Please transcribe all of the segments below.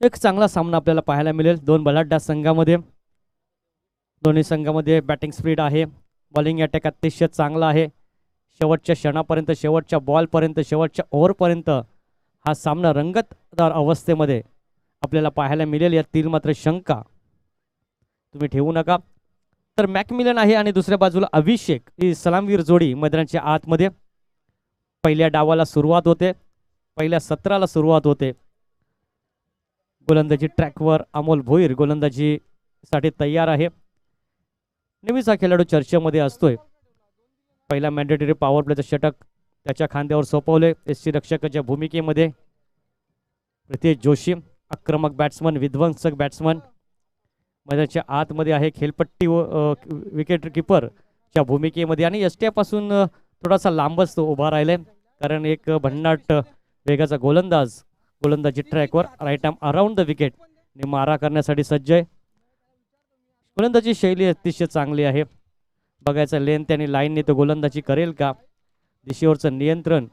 एक चांगला सामना आपल्याला पाहायला मिळेल दोन बलाढ्य संघामध्ये। दोन्ही संघामध्ये बॅटिंग स्पीड आहे, बॉलिंग अटॅक अतिशय चांगला आहे। शेवटच्या क्षणापर्यंत, शेवटच्या बॉलपर्यंत, शेवटच्या ओव्हरपर्यंत हा सामना रंगतदार अवस्थेमध्ये आपल्याला पाहायला मिळेल, यातील मात्र शंका तुम्ही ठेवू नका। तर मॅकमिलन आहे आणि दुसऱ्या बाजूला अभिषेक ही सलामवीर जोडी मैदानाच्या आतमध्ये। पहिल्या डावाला सुरुवात होते, पहिल्या सत्राला सुरुवात होते। गोलंदाजी ट्रॅकवर अमोल भोईर गोलंदाजीसाठी तयार आहे। नेहमीच हा खेळाडू चर्चेमध्ये असतोय। पहिला मॅन्डेटरी पॉवर प्लेचं षटक त्याच्या खांद्यावर सोपवले एससी रक्षकाच्या भूमिकेमध्ये। प्रितेश जोशी आक्रमक बॅट्समन, विध्वंसक बॅट्समन मैदानाच्या आतमध्ये आहे, खेळपट्टी विकेट किपरच्या भूमिकेमध्ये आणि यष्ट्यापासून थोडासा लांबच तो उभा राहिलाय, कारण एक भन्नाट वेगाचा गोलंदाज गोलंदाजी ट्रॅकवर right arm around the wicket मारा करण्यासाठी सज्ज आहे। गोलंदाजी शैली अतिशय चांगली आहे, बघायचं लेंथ आणि लाईनने तो गोलंदाजी करेल का, दिशेवरचं नियंत्रण,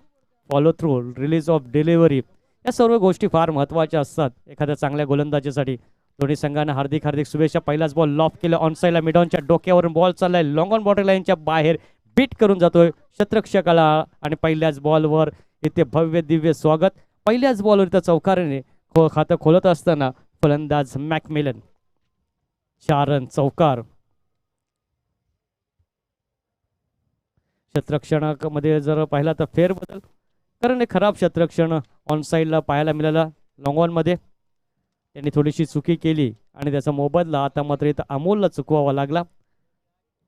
follow through, release of delivery, या सर्व गोष्टी फार महत्त्वाच्या असतात एखाद्या चांगल्या गोलंदाजीसाठी। दोन्ही संघांना हार्दिक हार्दिक शुभेच्छा। पहिलाच बॉल लॉफ केला ऑन साईडला, मिडॉनच्या डोक्यावरून बॉल चाललाय, लॉंग ऑन बॉर्डर लाईनच्या बाहेर बीट करून जातोय शतरक्षकाला आणि पहिल्याच बॉलवर इथे भव्य दिव्य स्वागत। पहिल्याच बॉलवर इथं चौकाराने खातं खोलत असताना फलंदाज मॅकमिलन 4 रन चौकार। क्षेत्ररक्षणामध्ये जर पाहिला तर फेरबदल, कारण एक खराब क्षेत्ररक्षण ऑन साईडला पाहायला मिळाला लॉंग ऑन मध्ये, त्यांनी थोडीशी चुकी केली आणि त्याचा मोबदला आता मात्र इथं अमोलला चुकवावा लागला।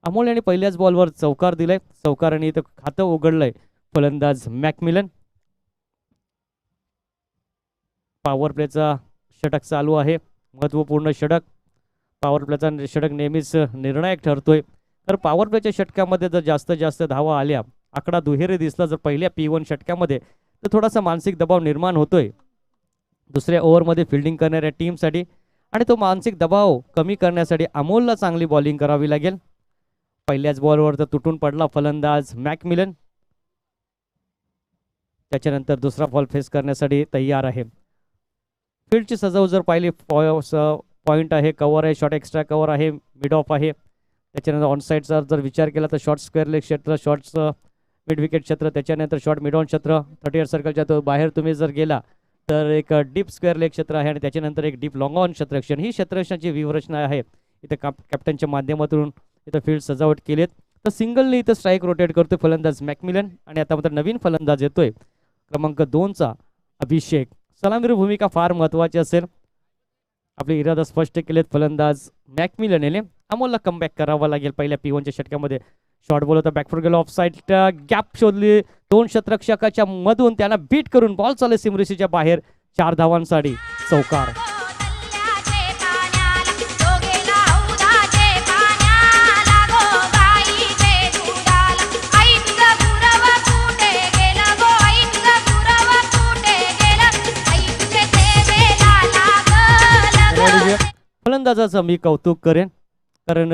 अमोल यांनी पहिल्याच बॉलवर चौकार दिलाय, चौकाराने इथं खातं उघडलंय फलंदाज मॅकमिलन। पॉवर प्लेचा षटक चालू आहे, महत्त्वपूर्ण षटक। पॉवर प्लेचा षटक नेहमीच निर्णायक ठरतोय, तर पॉवर प्लेच्या षटकामध्ये जर जास्तीत जास्त धावा आल्या, आकडा दुहेरी दिसला जर पहिल्या P1 षटकामध्ये, तर थोडासा मानसिक दबाव निर्माण होतोय दुसऱ्या ओव्हरमध्ये फिल्डिंग करणाऱ्या टीमसाठी, आणि तो मानसिक दबाव कमी करण्यासाठी अमोलला चांगली बॉलिंग करावी लागेल। पहिल्याच बॉलवर तर तुटून पडला फलंदाज मॅकमिलन, त्याच्यानंतर दुसरा बॉल फेस करण्यासाठी तयार आहे। फील्डची सजावट जर पाहिली, पॉइंट आहे, कव्हर आहे, शॉर्ट एक्स्ट्रा कव्हर आहे, मिड ऑफ आहे, त्याच्यानंतर ऑन साईडचा जर विचार केला तर शॉर्ट स्क्वेअर लेग क्षेत्र, शॉर्ट मिड विकेट क्षेत्र, त्याच्यानंतर शॉर्ट मिड ऑन क्षेत्र, 38 सर्कलच्या तो बाहेर तुम्ही जर गेला तर एक डीप स्क्वेअर लेग क्षेत्र आहे आणि त्याच्यानंतर एक डीप लॉंग ऑन क्षेत्ररक्षण। ही क्षेत्ररक्षणाची व्यूहरचना आहे इथे कॅप्टनच्या माध्यमातून इथं फील्ड सजावट केलीत। तर सिंगलने इथं स्ट्राईक रोटेट करतोय फलंदाज मॅकमिलन आणि आता मात्र नवीन फलंदाज येतोय क्रमांक 2चा अभिषेक। सलामीर भूमिका फार महत्त्वाची असेल, आपले इरादा स्पष्ट केलेत फलंदाज मॅकमिलन याने। अमोलला कमबॅक करावा लागेल पहिल्या P1च्या षटकामध्ये। शॉर्ट बॉल होता, बॅकफुट गेला, ऑफ साईड गॅप शोधली दोन क्षेत्ररक्षकाच्या मधून, त्याला बीट करून बॉल चालले सिमरीशीच्या बाहेर, 4 धावांसाठी चौकार। फलंदाजाचं मी कौतुक करेन, कारण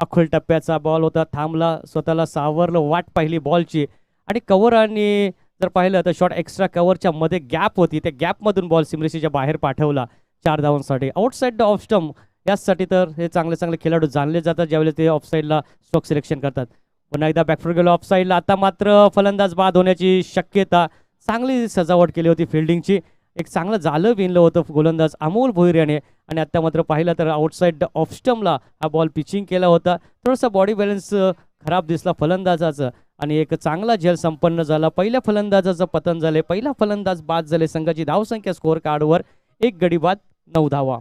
अखोल टप्प्याचा बॉल होता, थांबला, स्वतःला सावरलं, वाट पाहिली बॉलची आणि कव्हर आणि जर पाहिलं तर शॉर्ट एक्स्ट्रा कव्हरच्या मध्ये गॅप होती, त्या गॅपमधून बॉल सिमरीशीच्या बाहेर पाठवला 4 धावांसाठी। आउटसाईड द ऑफ स्टंप यासाठी तर हे चांगले चांगले खेळाडू जाणले जातात ज्यावेळेस ते ऑफ साईडला स्ट्रोक सिलेक्शन करतात। पुन्हा एकदा बॅकफुट गेलो ऑफ साईडला, आता मात्र फलंदाज बाद होण्याची शक्यता। चांगली सजावट केली होती फिल्डिंगची, एक चांगलं झालं विणलं होतं गोलंदाज अमोल भोईर याने, आणि आता मात्र पाहिलं तर आउटसाईड ऑफ स्टंपला हा बॉल पिचिंग केला होता। थोडासा बॉडी बॅलन्स खराब दिसला फलंदाजाचं आणि एक चांगला झेल संपन्न झाला। पहिल्या फलंदाजाचं पतन झाले, पहिला फलंदाज बाद झाले। संघाची धावसंख्या स्कोअर कार्डवर 1 गडी बाद 9 धावा।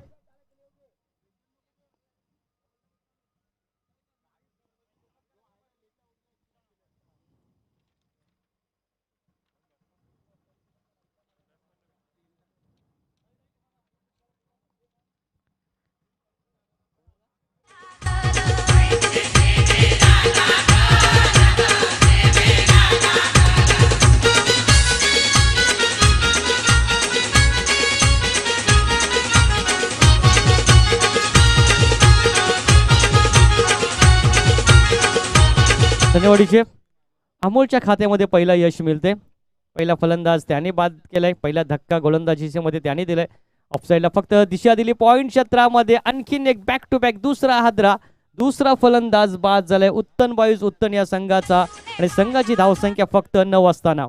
धन्यवादीचे अमोलच्या खात्यामध्ये पहिला यश मिळते। पहिला फलंदाज त्याने बाद केलाय, पहिला धक्का गोलंदाजीच्या मध्ये त्याने दिलाय ऑफसाईडला फक्त दिशा दिली पॉइंट क्षेत्रामध्ये. आणखीन एक बॅक टू बॅक दुसरा हादरा. दुसरा फलंदाज बाद झालाय उत्तन बावीस उत्तन या संघाचा आणि संघाची धावसंख्या फक्त 9 असताना.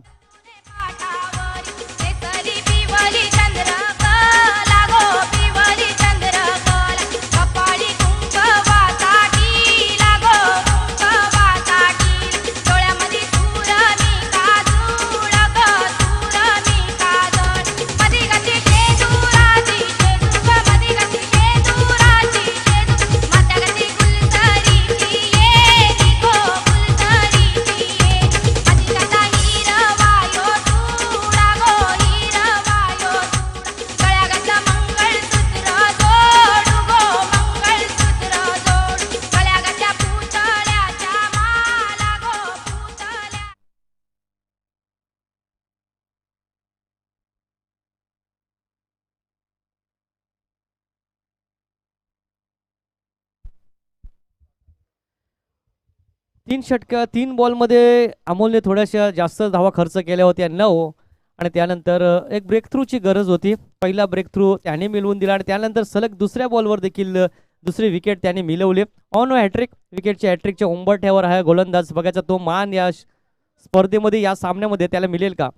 तीन बॉलमध्ये अमोलने थोड्याशा जास्त धावा खर्च केल्या होत्या 9 आणि त्यानंतर एक ब्रेक थ्रूची गरज होती. पहिला ब्रेक थ्रू त्याने मिळवून दिला आणि त्यानंतर सलग दुसऱ्या बॉलवर देखील दुसरी विकेट त्याने मिळवली. ऑन हॅट्रिक विकेटच्या हॅट्रिकच्या उंबरठ्यावर आहे गोलंदाज. बघायचा तो मान या स्पर्धेमध्ये या सामन्यामध्ये त्याला मिळेल का.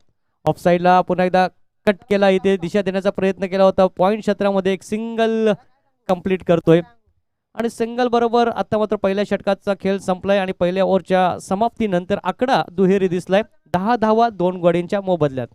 ऑफसाईडला पुन्हा एकदा कट केला. इथे दिशा देण्याचा प्रयत्न केला होता. पॉइंट क्षेत्रामध्ये एक सिंगल कंप्लीट करतोय आणि सिंगल बरोबर आता मात्र पहिल्या षटकाचा खेळ संपलाय आणि पहिल्या ओव्हरच्या समाप्तीनंतर आकडा दुहेरी दिसलाय. 10 धावा 2 गडींच्या मोबदल्यात.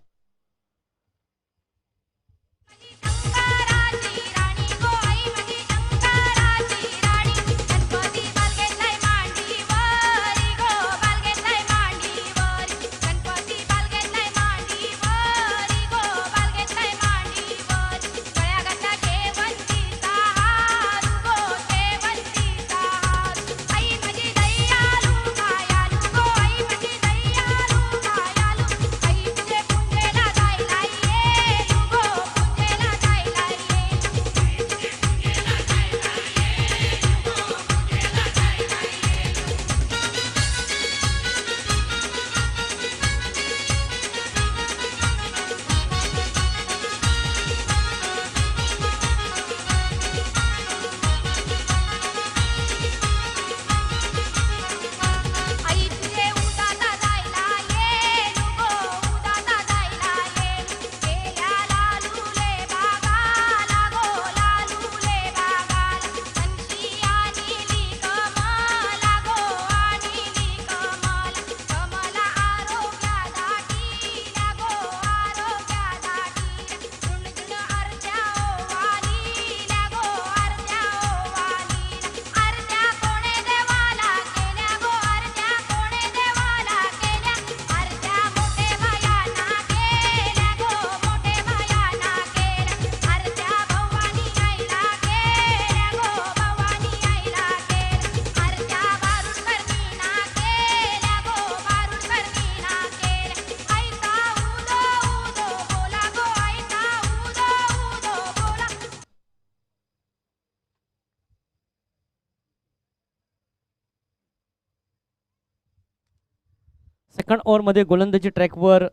सेकंड ओव्हरमध्ये गोलंदाजी ट्रॅकवर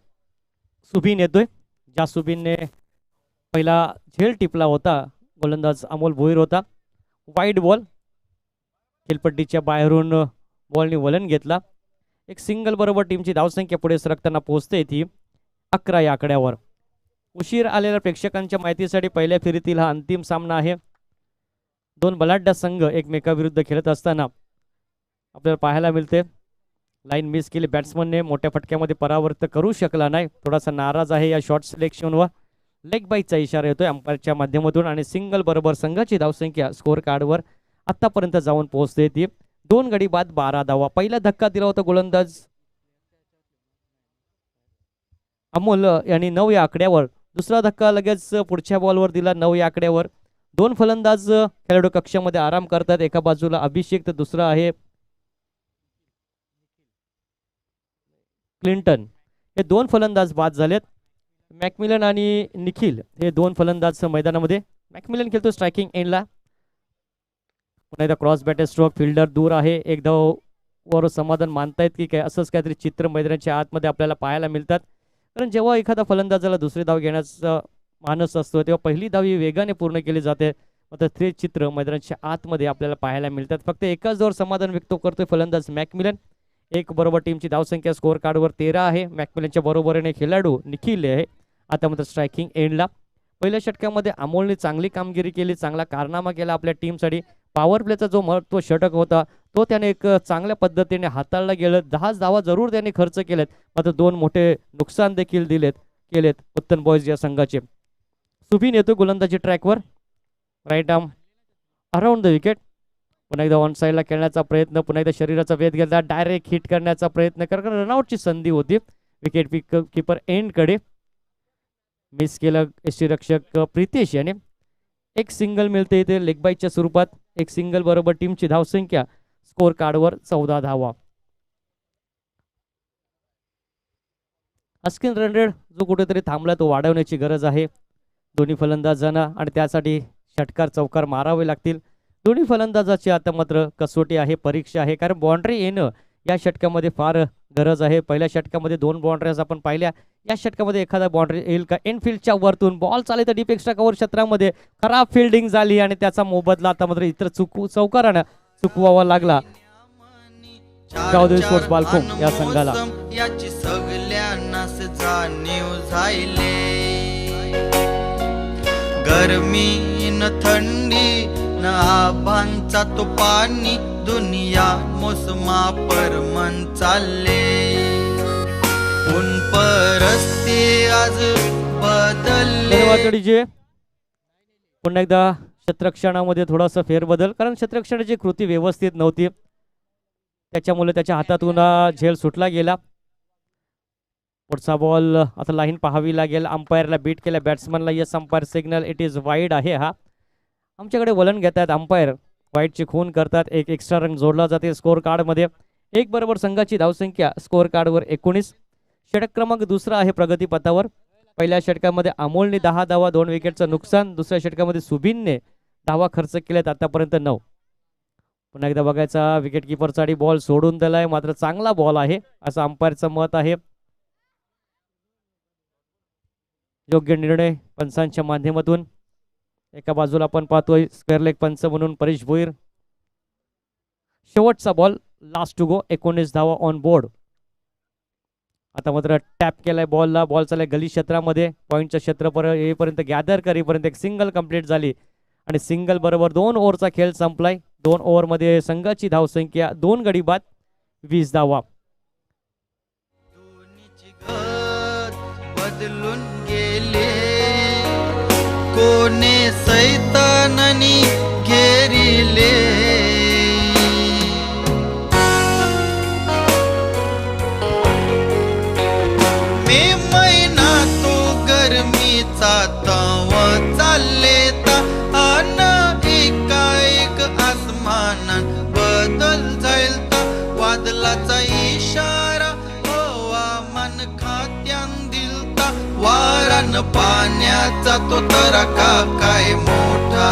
सुबीन येतोय. ज्या सुबीनने पहिला झेल टिपला होता गोलंदाज अमोल भोईर होता. वाईड बॉल खेळपट्टीच्या बाहेरून बॉलने वलन घेतला. एक सिंगल बरोबर टीमची धावसंख्या पुढे सरकताना पोहोचते ती 11 या आकड्यावर. उशीर आलेल्या प्रेक्षकांच्या माहितीसाठी पहिल्या फेरीतील हा अंतिम सामना आहे. दोन बलाढ्य संघ एकमेकाविरुद्ध खेळत असताना आपल्याला पाहायला मिळते. लाईन मिस केली बॅट्समनने. मोठ्या फटक्यामध्ये परावर्त करू शकला नाही. थोडासा नाराज आहे या शॉट सिलेक्शनवर. लेग बाईकचा इशारा येतोय अंपायरच्या माध्यमातून आणि सिंगल बरोबर संघाची धावसंख्या स्कोर कार्डवर आतापर्यंत जाऊन पोहोचते ती 2 गडी बाद 12 धावा. पहिला धक्का दिला होता गोलंदाज अमोल यांनी 9 या आकड्यावर. दुसरा धक्का लगेच पुढच्या बॉलवर दिला 9 या आकड्यावर. 2 फलंदाज खेळाडू कक्षामध्ये आराम करतात. एका बाजूला अभिषेक तर दुसरा आहे क्लिंटन. हे 2 फलंदाज बाद झालेत. मॅकमिलन आणि निखिल हे 2 फलंदाज मैदानामध्ये. मॅकमिलन खेळतो स्ट्रायकिंग एंडला. पुन्हा एकदा क्रॉस बॅटर स्ट्रोक. फिल्डर दूर आहे. एक धाव वर समाधान मानतायत की काय असंच काहीतरी चित्र मैदानाच्या आतमध्ये आपल्याला पाहायला मिळतात. कारण जेव्हा एखादा फलंदाजाला दुसरी धाव घेण्याचा मानस असतो तेव्हा पहिली धाव ही वेगाने पूर्ण केली जाते. मात्र ते चित्र मैदानाच्या आतमध्ये आपल्याला पाहायला मिळतात. फक्त एकाच धावावर समाधान व्यक्त करतोय फलंदाज मॅकमिलन. एक बरोबर टीमची धावसंख्या स्कोअर कार्डवर 13 आहे. मॅकमिलनच्या बरोबरीने खेळाडू निखिल आहे आता मात्र स्ट्रायकिंग एंडला. पहिल्या षटकामध्ये अमोलने चांगली कामगिरी केली, चांगला कारनामा केला आपल्या टीमसाठी. पॉवर प्लेचा जो महत्व षटक होता तो त्याने एक चांगल्या पद्धतीने हाताळला गेलं. 10 धावा जरूर त्यांनी खर्च केलेत, मात्र 2 मोठे नुकसान देखील केलेत उत्तन बॉयज या संघाचे. सुबीन येतो गोलंदाजी ट्रॅकवर, right arm around the wicket. पुन्हा एकदा ऑन साईडला खेळण्याचा प्रयत्न, पुन्हा एकदा शरीराचा वेध घेतला, डायरेक्ट हिट करण्याचा प्रयत्न कारण रनआउटची संधी होती विकेट कीपर एंडकडे. मिस केलं यष्टीरक्षक प्रितेश याने. एक सिंगल मिळते इथे लेग बाईच्या स्वरूपात. एक सिंगल बरोबर टीमची धावसंख्या स्कोर कार्डवर 14 धावा. अस्किन रन रेट जो कुठेतरी थांबला तो वाढवण्याची गरज आहे दोन्ही फलंदाजांना आणि त्यासाठी षटकार चौकार मारावे लागतील. दोन्ही फलंदाजाची आता मात्र कसोटी आहे, परीक्षा आहे, कारण बाउंड्री येणं या षटकामध्ये फार गरज आहे. पहिल्या षटकामध्ये 2 बाउंड्रीज आपण पाहिल्या, या षटकामध्ये एखादा बाउंड्री येईल का? एनफिल्डच्या वरतून बॉल चालले तर डीप एक्स्ट्रा कव्हर क्षेत्रामध्ये खराब फिल्डिंग झाली आणि त्याचा मोबदला आता मात्र इतर चौकारानं चुकवावा लागला गावदेवी स्पोर्ट्स बालकोम या संघाला. याची सगळ्यांनाच जाणीव झाली. गरमी न थंडी न आभांचा तो पाणी दुनिया मोसमा परमन चालले. ऊन परस्ते आज बदलले. पुन्हा एकदा क्षेत्ररक्षणामध्ये थोडासा फेरबदल, कारण क्षेत्ररक्षणाची कृती व्यवस्थित नव्हती, त्याच्यामुळे त्याच्या हातातून झेल सुटला गेला. पुढचा बॉल आता लाईन पाहावी लागेल. अंपायरला बीट केल्या बॅट्समनला. Yes umpire signal, it is wide आहे. हा आमच्याकडे वलन घेतात अंपायर, वाईडची खून करतात. एक एक्स्ट्रा रन जोडला जाते स्कोअर कार्डमध्ये. एक बरोबर संघाची धावसंख्या स्कोअर कार्डवर 19. षटक क्रमांक दुसरा आहे प्रगतीपथावर. पहिल्या षटकामध्ये अमोलने 10 धावा, 2 विकेटचं नुकसान. दुसऱ्या षटकामध्ये सुबीनने धावा खर्च केल्यात आतापर्यंत 9. पुन्हा एकदा बघायचा विकेट किपरसाठी बॉल सोडून दिलाय, मात्र चांगला बॉल आहे असं अंपायरचं मत आहे. योग्य निर्णय पंचांच्या माध्यमातून. एका बाजूला आपण पाहतोय स्क्वेअर लेग पंच म्हणून परेश भोईर. शेवटचा बॉल, लास्ट टू गो, 19 धावा ऑन बोर्ड. आता मात्र टॅप केलाय बॉलला. बॉल चाललाय गली क्षेत्रामध्ये, पॉईंटच्या क्षेत्र येईपर्यंत गॅदर करीपर्यंत एक सिंगल कंप्लीट झाली आणि सिंगल बरोबर 2 ओव्हरचा खेळ संपलाय. 2 ओव्हरमध्ये संघाची धावसंख्या 2 गडी बाद, 20 धावा. बदलून गेले कोणे सैताननी घेरिले. मे महिना तो गरमीचा तव चालले अन एकाएक आसमानात बदल जाईल ता. वादलाचा इशारा हवामान खात्यान दिलता. वारान पाण्याचा तो तडाखा काय मोठा.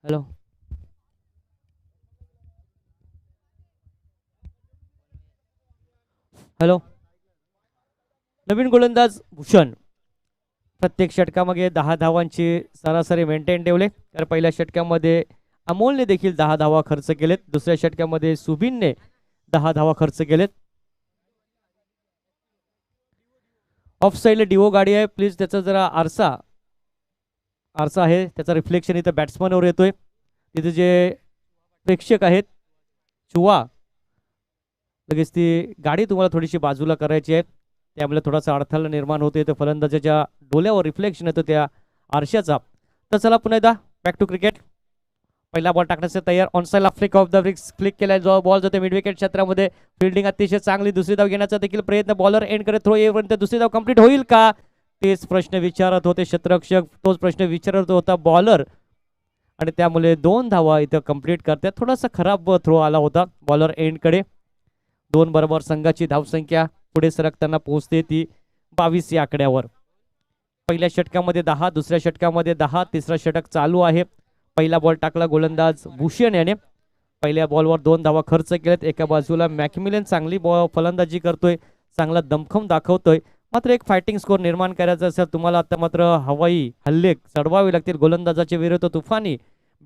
Hello, hello. नवीन गोलंदाज भूषण प्रत्येक षटकामध्ये 10 धावांची सरासरी मेंटेन ठेवले. तर पहिल्या षटकामध्ये अमोलने देखील 10 धावा खर्च केलेत. दुसऱ्या षटकामध्ये सुबीनने 10 धावा खर्च केलेत. ऑफ साईडला डिओ गाडी आहे, प्लीज त्याचा जरा आरसा आहे त्याचा रिफ्लेक्शन इथं बॅट्समनवर येतोय. तिथे जे प्रेक्षक आहेत चुवा, लगेच ती गाडी तुम्हाला थोडीशी बाजूला करायची आहे, त्यामुळे थोडासा अडथळा निर्माण होतो. इथं फलंदाजाच्या डोल्यावर रिफ्लेक्शन येतो त्या आरशाचा. तर चला पुन्हा एकदा बॅक टू क्रिकेट. पहिला बॉल टाकण्यासाठी तयार. ऑन साईडला flick off the bricks click केलाय. जो बॉल जातो मिड विकेट क्षेत्रामध्ये. फिल्डिंग अतिशय चांगली. दुसरी धाव घेण्याचा देखील प्रयत्न. बॉलर एंड करत थ्रो येईपर्यंत दुसरी धाव कंप्लीट होईल का? तेच प्रश्न विचारत होते क्षेत्ररक्षक, तोच प्रश्न विचारत होता बॉलर आणि त्यामुळे 2 धावा इथं कंप्लीट करतात. थोडासा खराब थ्रो आला होता बॉलर एंडकडे. 2 बरोबर संघाची धावसंख्या पुढे सरकताना पोहोचते ती 22 या आकड्यावर. पहिल्या षटकामध्ये 10, दुसऱ्या षटकामध्ये 10, तिसरा षटक चालू आहे. पहिला बॉल टाकला गोलंदाज भूषण याने. पहिल्या बॉलवर 2 धावा खर्च केल्यात. एका बाजूला मॅकमिलन चांगली फलंदाजी करतोय, चांगला दमखम दाखवतोय. मात्र एक फायटिंग स्कोर निर्माण करायचा असेल तुम्हाला आता मात्र हवाई हल्ले चढवावे लागतील. गोलंदाजाच्या विरुद्ध तुफानी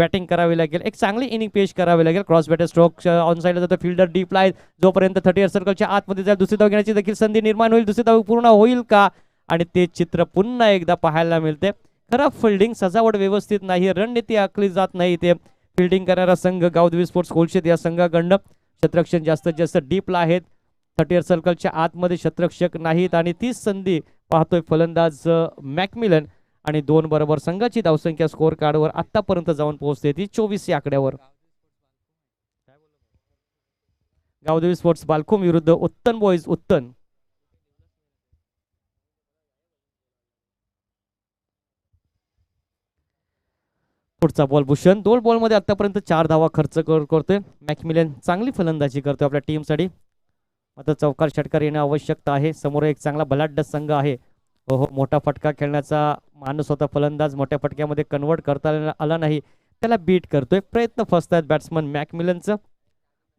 बॅटिंग करावी लागेल. एक चांगली इनिंग पेश करावी लागेल. क्रॉस बॅटर स्ट्रोक ऑन साईडला जातो, फिल्डर डीपला आहे. जोपर्यंत 30 सर्कलच्या आतमध्ये जाईल दुसरी धाव घेण्याची देखील संधी निर्माण होईल. दुसरी धाव पूर्ण होईल का? आणि ते चित्र पुन्हा एकदा पाहायला मिळते. खराब फिल्डिंग, सजावट व्यवस्थित नाही, रणनीती आखली जात नाही. ते फिल्डिंग करणारा संघ गावदेवी स्पोर्ट्स कोलशेत या संघाकडनं क्षेत्ररक्षण जास्तीत जास्त डीपला आहेत. 30 सर्कलच्या आतमध्ये क्षेत्ररक्षक नाहीत आणि तीच संधी पाहतोय फलंदाज मॅकमिलन. आणि 2 बरोबर संघाची धावसंख्या स्कोर कार्डवर आतापर्यंत जाऊन पोहोचते ती 24 या आकड्यावर. गावदेवी स्पोर्ट्स बालकुम विरुद्ध उत्तन बॉईज उत्तन. पुढचा बॉल भूषण. 2 बॉलमध्ये आतापर्यंत 4 धावा खर्च करतोय मॅकमिलन. चांगली फलंदाजी करतोय आपल्या टीमसाठी. आता चौकार षटकार येणं आवश्यकता आहे. समोर एक चांगला बलाढ्य संघ आहे. हो, मोठा फटका खेळण्याचा माणूस होता फलंदाज, मोठ्या फटक्यामध्ये कन्वर्ट करता आला नाही, त्याला बीट करतोय. प्रयत्न फसतायत बॅट्समन मॅकमिलनचं.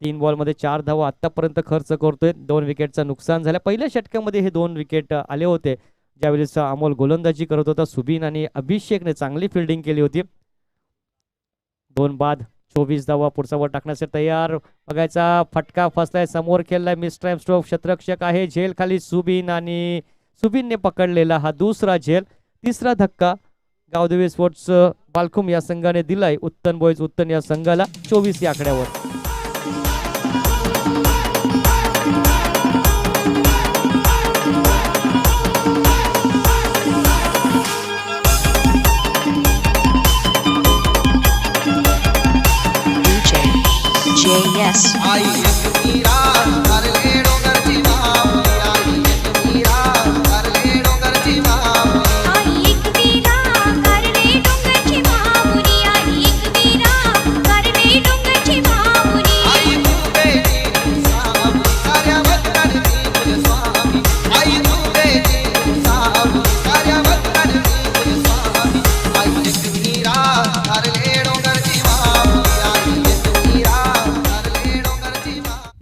3 बॉलमध्ये 4 धावा आतापर्यंत खर्च करतोय. 2 विकेटचं नुकसान झालं. पहिल्या षटकामध्ये हे 2 विकेट आले होते ज्यावेळेस अमोल गोलंदाजी करत होता. सुबीन आणि अभिषेकने चांगली फिल्डिंग केली होती. 2 बाद 24 धावा. पुढचा बॉल टाकण्यासाठी तयार. बघायचा फटका फसलाय, समोर खेळलाय, मिस टाइम स्ट्रोक. क्षेत्ररक्षक आहे झेल खाली सुबीन आणि सुबीनने पकडलेला हा दुसरा झेल. तिसरा धक्का गावदेवी स्पोर्ट्स बालकुम या संघाने दिलाय उत्तन बॉईज उत्तन या संघाला 24 या आकड्यावर. JS. आई एक मीरा करले डोंगरची माऊली, आई एक मीरा करले डोंगरची माऊली. आई एक वीरा करडे डोंगरची माहुरी, आई एक वीरा करडे डोंगरची माहुरी. आई तू बेटी सावली कार्यावत करती तुझ स्वामी, आई तू बेटी सावली कार्यावत करती तुझ स्वामी. आई एक मीरा करले डोंगरची माऊली, आई एक मीरा करले डोंगरची माऊली.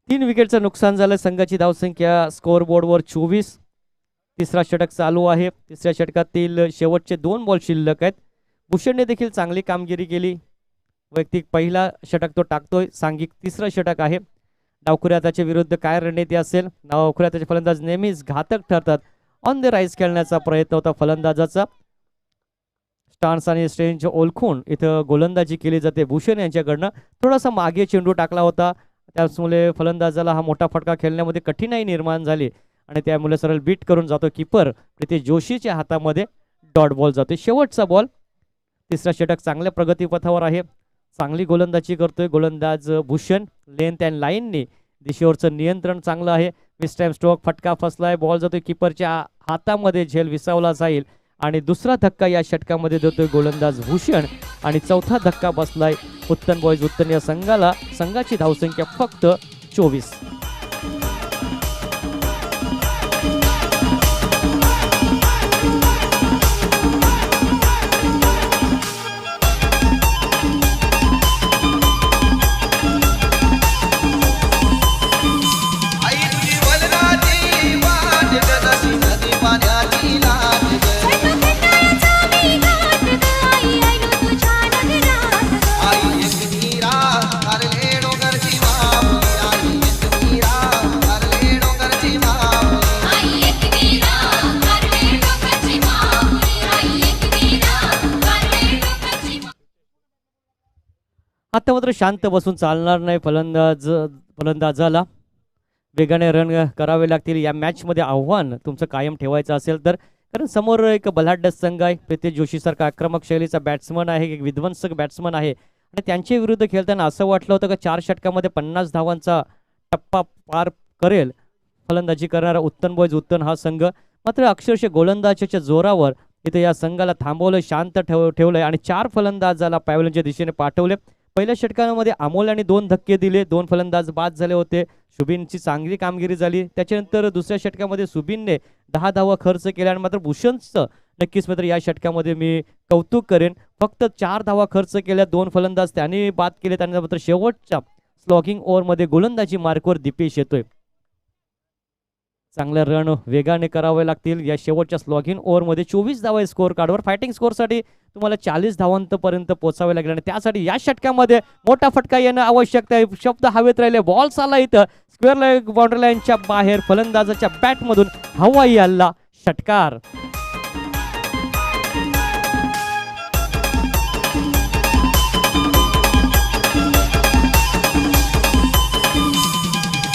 3 विकेटचं नुकसान झालं. संघाची धावसंख्या स्कोअर बोर्डवर 24. तिसरा षटक चालू आहे. तिसऱ्या षटकातील शेवटचे 2 बॉल शिल्लक आहेत. भूषणने देखील चांगली कामगिरी केली. वैयक्तिक पहिला षटक तो टाकतोय. सांघिक तिसरा षटक आहे. डावखुऱ्या त्याच्या विरुद्ध काय रणनीती असेल? डावखुऱ्या त्याचे फलंदाज नेहमीच घातक ठरतात. ऑन द राईज खेळण्याचा प्रयत्न होता फलंदाजाचा. स्टान्स आणि स्ट्रेंज ओळखून इथं गोलंदाजी केली जाते भूषण यांच्याकडनं. थोडासा मागे चेंडू टाकला होता, त्यामुळे फलंदाजाला हा मोठा फटका खेळण्यामध्ये कठीणाई निर्माण झाली आणि त्यामुळे सरळ बीट करून जातो कीपर प्रीती जोशीच्या हातामध्ये. डॉट बॉल जातो. शेवटचा बॉल. तिसरा षटक चांगल्या प्रगतीपथावर आहे. चांगली गोलंदाजी करतोय गोलंदाज भूषण. लेंथ अँड लाईनने दिशेवरचं नियंत्रण चांगलं आहे. मिस टाइम स्ट्रोक, फटका फसलाय, बॉल जातोय कीपरच्या हातामध्ये, झेल विसावला जाईल आणि दुसरा धक्का या षटकामध्ये देतोय गोलंदाज भूषण आणि चौथा धक्का बसलाय उत्तन बॉईज उत्तन या संघाला. संघाची धावसंख्या फक्त 24. आई तुझी वदनाची वाट गगसी नदी पाण्याची लाट ग. सैन्यखंडाचा मी घाट ग, आई ऐनु तुझ्या नगरात ग. आई एक मीरा करले डोंगरची माऊली, आई एक मीरा करले डोंगरची माऊली. आई एक वीरा करडे डोंगरची माहुरी, आई एक वीरा करडे डोंगरची माहुरी. आता मात्र शांत बसून चालणार नाही फलंदाजाला. वेगाने रन करावे लागतील. या मॅचमध्ये आव्हान तुमचं कायम ठेवायचं असेल तर, कारण समोर एक बलाढ्य संघ आहे. प्रीती जोशीसारखा आक्रमक शैलीचा बॅट्समन आहे, एक विध्वंसक बॅट्समन आहे आणि त्यांच्या विरुद्ध खेळताना असं वाटलं होतं का 4 षटकामध्ये 50 धावांचा टप्पा पार करेल फलंदाजी करणारा उत्तन बॉईज उत्तन हा संघ. मात्र अक्षरशः गोलंदाजाच्या जोरावर इथे या संघाला थांबवलं, शांत ठेवलंय आणि 4 फलंदाजाला पॅव्हलियनच्या दिशेने पाठवले. पहिल्या षटकामध्ये अमोल 2 धक्के दिले, 2 फलंदाज बाद झाले होते. शुभीनची चांगली कामगिरी झाली. त्याच्यानंतर दुसऱ्या षटकामध्ये सुबीनने 10 धावा खर्च केल्या आणि मात्र भूषणचं नक्कीच मात्र या षटकामध्ये मी कौतुक करेन. फक्त 4 धावा खर्च केल्या, 2 फलंदाज त्यांनी बाद केले. आणि मात्र शेवटच्या स्लॉगिंग ओव्हरमध्ये गोलंदाजी मार्कवर दीपेश येतोय. चांगले रन वेगाने करावे लागतील या शेवटच्या स्लॉगिंग ओव्हरमध्ये. 24 धावा स्कोअर कार्डवर. फायटिंग स्कोअरसाठी तुम्हाला 40 धावांपर्यंत पोहोचावे लागेल आणि त्यासाठी या षटकामध्ये मोठा फटका येणं आवश्यक आहे. शब्द हवेत राहिले. बॉल चालला इथं स्क्वेअर लाईन बाउंड्री लाईनच्या बाहेर. फलंदाजाच्या बॅटमधून हवाई हल्ला, षटकार.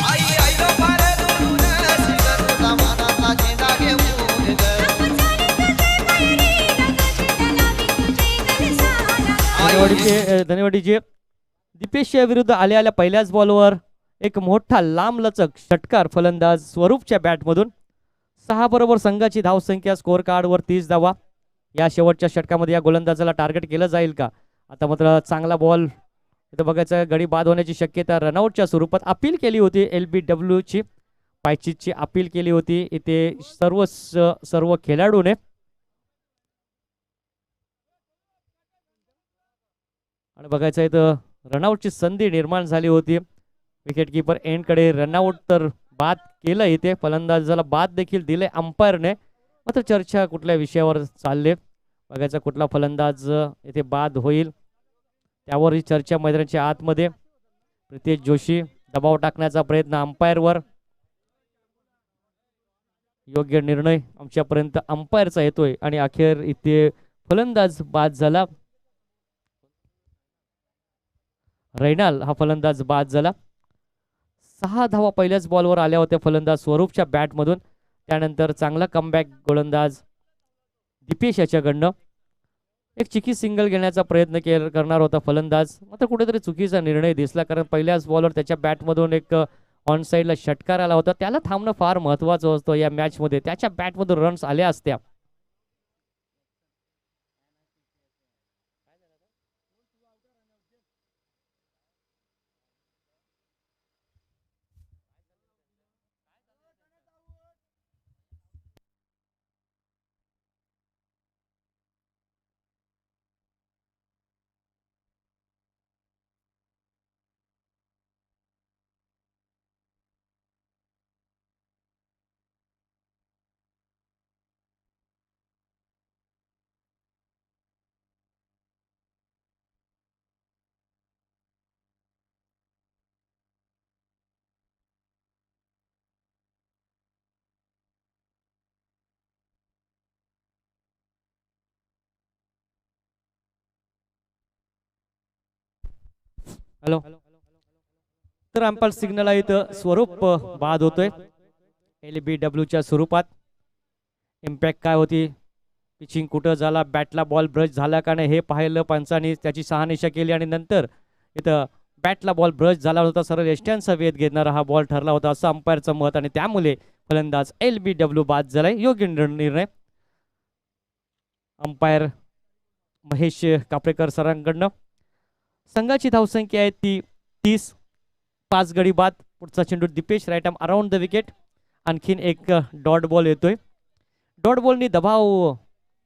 आई आईलो फार दुरून सिंगर तुझा मनातला चेंडा घेऊन ग. धन्यवादीचे दीपेश विरुद्ध आल्या पहिल्याच बॉलवर एक मोठा लांब लचक षटकार फलंदाज स्वरूपच्या बॅटमधून. 6 बरोबर संघाची धावसंख्या स्कोअर कार्डवर 30 धावा. या शेवटच्या षटकामध्ये या गोलंदाजाला टार्गेट केलं जाईल का? आता मात्र चांगला बॉल इथं बघायचं. गडी बाद होण्याची शक्यता. रनआउटच्या स्वरूपात अपील केली होती LBW ची, पायचीची अपील केली होती इथे सर्व खेळाडूने. आणि बघायचं इथं रनआउटची संधी निर्माण झाली होती. विकेट किपर एंडकडे रनआउट तर बाद केलं इथे. फलंदाजाला बाद देखील दिले अंपायरने. मात्र चर्चा कुठल्या विषयावर चालले, बघायचा कुठला फलंदाज इथे बाद होईल त्यावर ही चर्चा मैदानाच्या आतमध्ये. प्रितेश जोशी दबाव टाकण्याचा प्रयत्न अंपायरवर. योग्य निर्णय आमच्यापर्यंत अंपायरचा येतोय आणि अखेर इथे फलंदाज बाद झाला. रैनाल हा फलंदाज बाद झाला. 6 धावा पहिल्याच बॉलवर आल्या होत्या फलंदाज स्वरूपच्या बॅटमधून. त्यानंतर चांगला कमबॅक गोलंदाज दीपेश याच्याकडनं. एक चिकी सिंगल घेण्याचा प्रयत्न करणार होता फलंदाज, मात्र कुठेतरी चुकीचा निर्णय दिसला, कारण पहिल्याच बॉलवर त्याच्या बॅटमधून एक ऑन साईडला षटकार आला होता. त्याला थांबणं फार महत्त्वाचं असतं या मॅचमध्ये. त्याच्या बॅटमधून रन्स आल्या असत्या. हॅलो, तर अंपायर सिग्नल आहे इथं. स्वरूप बाद होतोय LBW च्या स्वरूपात. इम्पॅक्ट काय होती, पिचिंग कुठं झाला, बॅटला बॉल ब्रश झाला का नाही हे पाहिलं पंचांनी. त्याची शहानिशा केली आणि नंतर इथं बॅटला बॉल ब्रश झाला होता. सरळ यष्ट्यांचा वेध घेणारा हा बॉल ठरला होता असं अंपायरचं मत आणि त्यामुळे फलंदाज LBW बाद झालाय. योग्य निर्णय अंपायर महेश कापरेकर सरांकडनं. संघाची धावसंख्या आहे ती 30. 5 गडी बाद. पुढचा चेंडू Dipesh right arm around the wicket. आणखीन एक डॉट बॉल येतोय. डॉट बॉलनी दबाव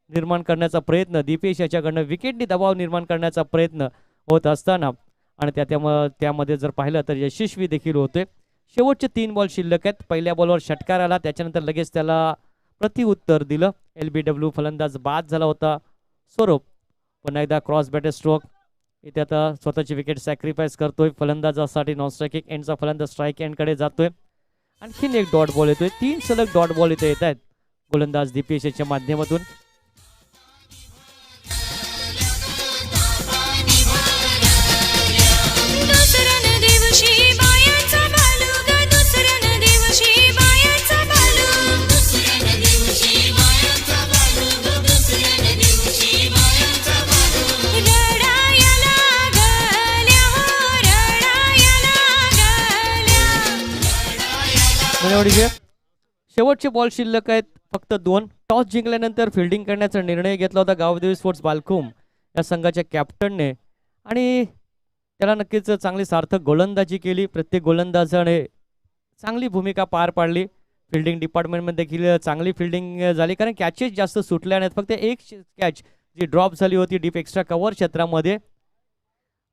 निर्माण करण्याचा प्रयत्न दीपेश याच्याकडनं, विकेटनी दबाव निर्माण करण्याचा प्रयत्न होत असताना आणि त्यामध्ये जर पाहिलं तर यशस्वी देखील होते. शेवटचे 3 बॉल शिल्लक आहेत. पहिल्या बॉलवर षटकार आला, त्याच्यानंतर लगेच त्याला प्रतिउत्तर दिलं. LBW फलंदाज बाद झाला होता स्वरूप. पुन्हा एकदा क्रॉस बॅटर स्ट्रोक. इथे आता स्वतःची विकेट सॅक्रिफाईस करतोय फलंदाजासाठी. नॉन स्ट्रायकिंग एंडचा फलंदाज स्ट्राईक एंडकडे जातोय. आणखीन एक डॉट बॉल येतोय. 3 सलग डॉट बॉल इथे येत आहेत गोलंदाज दीपेश याच्या माध्यमातून. शेवटचे बॉल शिल्लक आहेत फक्त 2. टॉस जिंकल्यानंतर फिल्डिंग करण्याचा निर्णय घेतला होता गावदेवी स्पोर्ट्स बालकुम या संघाच्या कॅप्टनने आणि त्याला नक्कीच चांगली सार्थक गोलंदाजी केली. प्रत्येक गोलंदाजाने चांगली भूमिका पार पाडली. फिल्डिंग डिपार्टमेंटमध्ये देखील चांगली फिल्डिंग झाली कारण कॅचेस जास्त सुटल्या नाहीत. फक्त एक कॅच जी ड्रॉप झाली होती डीप एक्स्ट्रा कव्हर क्षेत्रामध्ये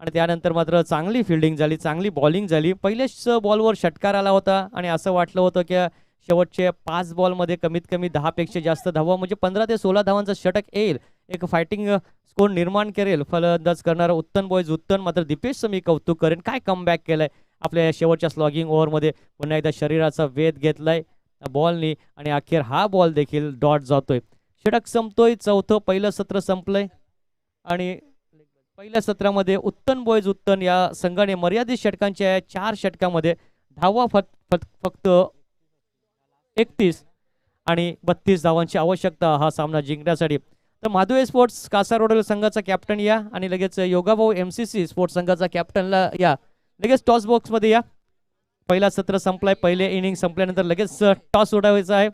आणि त्यानंतर मात्र चांगली फिल्डिंग झाली, चांगली बॉलिंग झाली. पहिल्याच बॉलवर षटकार आला होता आणि असं वाटलं होतं की शेवटचे 5 बॉलमध्ये कमीत कमी 10 पेक्षा जास्त धावा म्हणजे 15 ते 16 धावांचा षटक येईल. एक फायटिंग स्कोर निर्माण करेल फलंदाज करणारा उत्तन बॉयज उत्तन. मात्र दीपेशचं मी कौतुक करेन, काय कमबॅक केलंय आपल्या शेवटच्या स्लॉगिंग ओव्हरमध्ये. पुन्हा एकदा शरीराचा वेध घेतलाय बॉलनी आणि अखेर हा बॉल देखील डॉट जातोय. षटक संपतोय. चौथं पहिलं सत्र संपलंय आणि पहिल्या सत्रामध्ये उत्तन बॉयज उत्तन या संघाने मर्यादित षटकांच्या 4 षटकामध्ये धावा फक्त 31 आणि 32 धावांची आवश्यकता हा सामना जिंकण्यासाठी. तर माधुये स्पोर्ट्स कासारवडील संघाचा कॅप्टन या आणि लगेच योगाभाऊ MCC स्पोर्ट्स संघाचा कॅप्टनला या. लगेच टॉस बॉक्समध्ये या. पहिला सत्र संपलाय. पहिले इनिंग संपल्यानंतर लगेच टॉस उडवायचा आहे.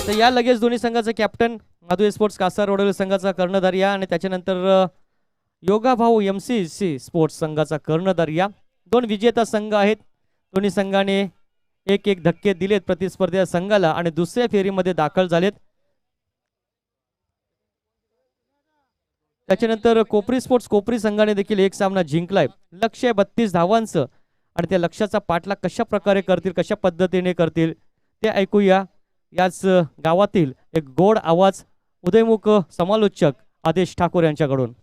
तर या लगेच दोन्ही संघाचे कॅप्टन माधुये स्पोर्ट्स कासारवडील संघाचा कर्णधार या आणि त्याच्यानंतर योगाभाऊ MCC स्पोर्ट्स संघाचा कर्णधार या. 2 विजेता संघ आहेत. दोन्ही संघाने एक धक्के दिलेत प्रतिस्पर्धी संघाला आणि दुसऱ्या फेरीमध्ये दाखल झालेत. त्याच्यानंतर कोपरी स्पोर्ट्स कोपरी संघाने देखील एक सामना जिंकलाय. लक्ष्य 32 धावांचं आणि त्या लक्ष्याचा पाठलाग कशा प्रकारे करतील, कशा पद्धतीने करतील ते ऐकूया. याच गावातील एक गोड आवाज उदयमुख समालोचक आदेश ठाकूर यांच्याकडून.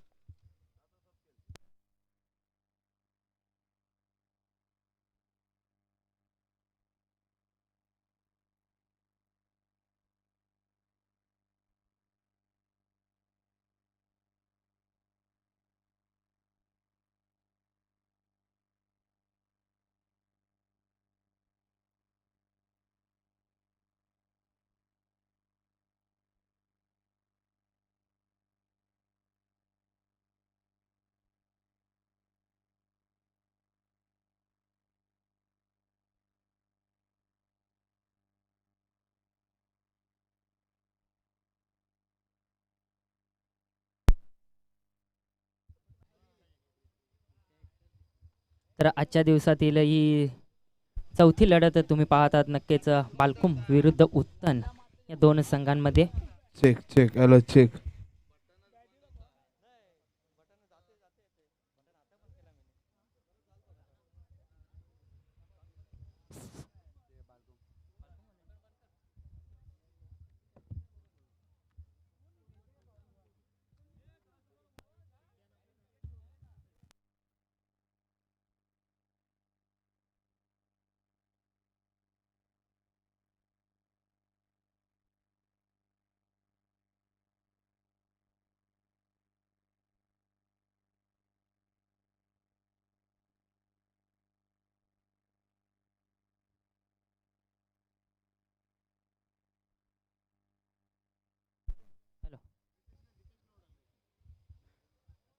तर आजच्या दिवसातील ही चौथी लढत तुम्ही पाहतात नक्कीच बालकुम विरुद्ध उत्तन या 2 संघांमध्ये. Check check hello check.